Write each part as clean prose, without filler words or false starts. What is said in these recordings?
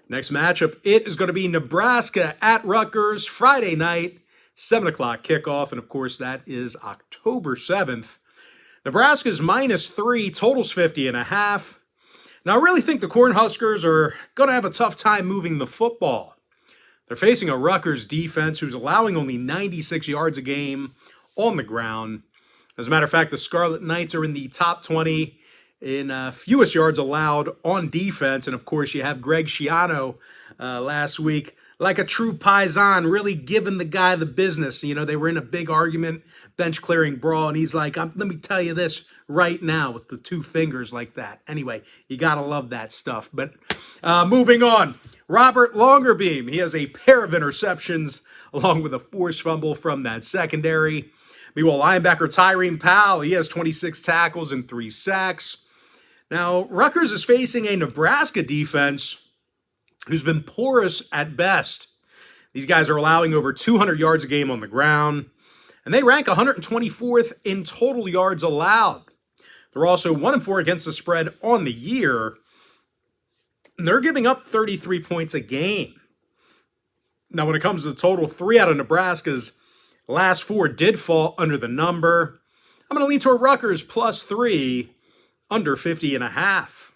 Next matchup, it is going to be Nebraska at Rutgers, Friday night, 7 o'clock kickoff, and of course that is October 7th. Nebraska's -3, totals 50.5. Now I really think the Cornhuskers are going to have a tough time moving the football. They're facing a Rutgers defense who's allowing only 96 yards a game on the ground. As a matter of fact, the Scarlet Knights are in the top 20 in fewest yards allowed on defense. And, of course, you have Greg Schiano last week, like a true Paisan, really giving the guy the business. You know, they were in a big argument, bench-clearing brawl, and he's like, let me tell you this right now with the two fingers like that. Anyway, you got to love that stuff. But moving on, Robert Longerbeam, he has a pair of interceptions along with a forced fumble from that secondary. Meanwhile, linebacker Tyreen Powell, he has 26 tackles and 3 sacks. Now, Rutgers is facing a Nebraska defense who's been porous at best. These guys are allowing over 200 yards a game on the ground, and they rank 124th in total yards allowed. They're also 1-4 against the spread on the year, and they're giving up 33 points a game. Now, when it comes to the total, 3 out of Nebraska's last 4 did fall under the number. I'm going to lean toward Rutgers +3, under 50.5.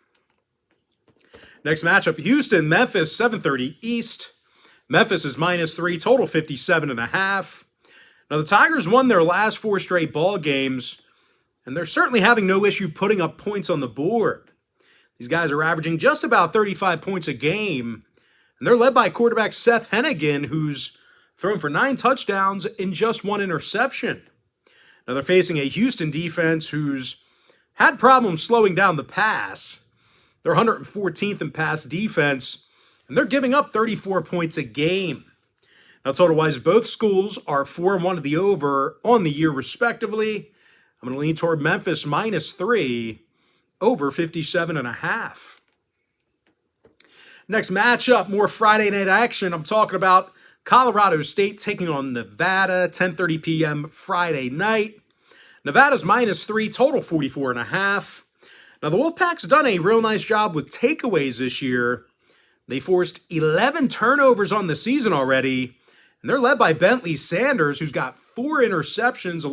Next matchup, Houston, Memphis, 7:30 East. Memphis is -3, total 57.5. Now, the Tigers won their last 4 straight ball games, and they're certainly having no issue putting up points on the board. These guys are averaging just about 35 points a game, and they're led by quarterback Seth Hennigan, who's thrown for 9 touchdowns and just 1 interception. Now, they're facing a Houston defense who's had problems slowing down the pass. They're 114th in pass defense, and they're giving up 34 points a game. Now, total-wise, both schools are 4-1 to the over on the year, respectively. I'm going to lean toward Memphis -3, over 57.5. Next matchup, more Friday night action. I'm talking about Colorado State taking on Nevada, 10:30 p.m. Friday night. Nevada's -3, total 44.5. Now, the Wolfpack's done a real nice job with takeaways this year. They forced 11 turnovers on the season already, and they're led by Bentley Sanders, who's got 4 interceptions,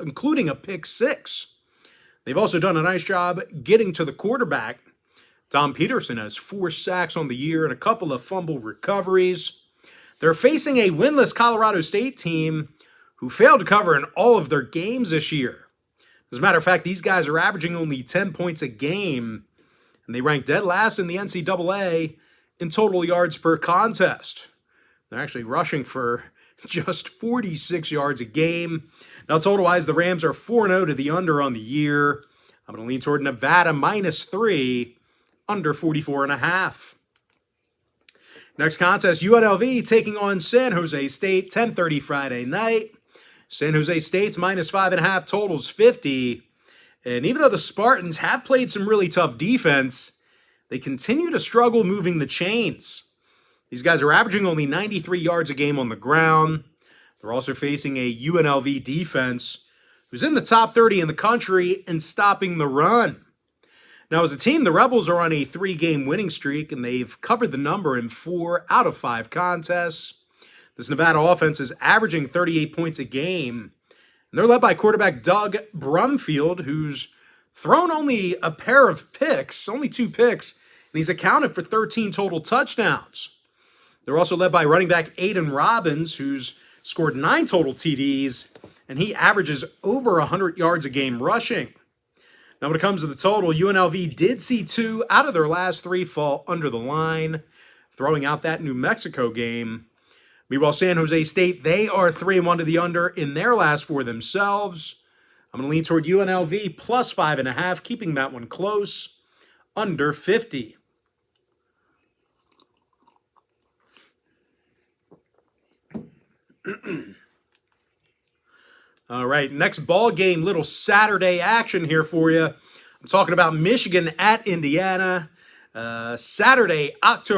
including a pick 6. They've also done a nice job getting to the quarterback. Tom Peterson has 4 sacks on the year and a couple of fumble recoveries. They're facing a winless Colorado State team who failed to cover in all of their games this year. As a matter of fact, these guys are averaging only 10 points a game, and they rank dead last in the NCAA in total yards per contest. They're actually rushing for just 46 yards a game. Now, total-wise, the Rams are 4-0 to the under on the year. I'm going to lean toward Nevada -3, under 44.5. Next contest, UNLV taking on San Jose State, 10:30 Friday night. San Jose State's -5.5, totals 50. And even though the Spartans have played some really tough defense, they continue to struggle moving the chains. These guys are averaging only 93 yards a game on the ground. They're also facing a UNLV defense who's in the top 30 in the country and stopping the run. Now, as a team, the Rebels are on a 3-game winning streak, and they've covered the number in 4 out of 5 contests. This Nevada offense is averaging 38 points a game, and they're led by quarterback Doug Brumfield, who's thrown only a pair of picks, only 2 picks, and he's accounted for 13 total touchdowns. They're also led by running back Aiden Robbins, who's scored 9 total TDs, and he averages over 100 yards a game rushing. Now, when it comes to the total, UNLV did see 2 out of their last 3 fall under the line, throwing out that New Mexico game. Meanwhile, San Jose State, they are 3-1 to the under in their last 4 themselves. I'm going to lean toward UNLV +5.5, keeping that one close, under 50. All right, next ball game, little Saturday action here for you. I'm talking about Michigan at Indiana. Saturday, October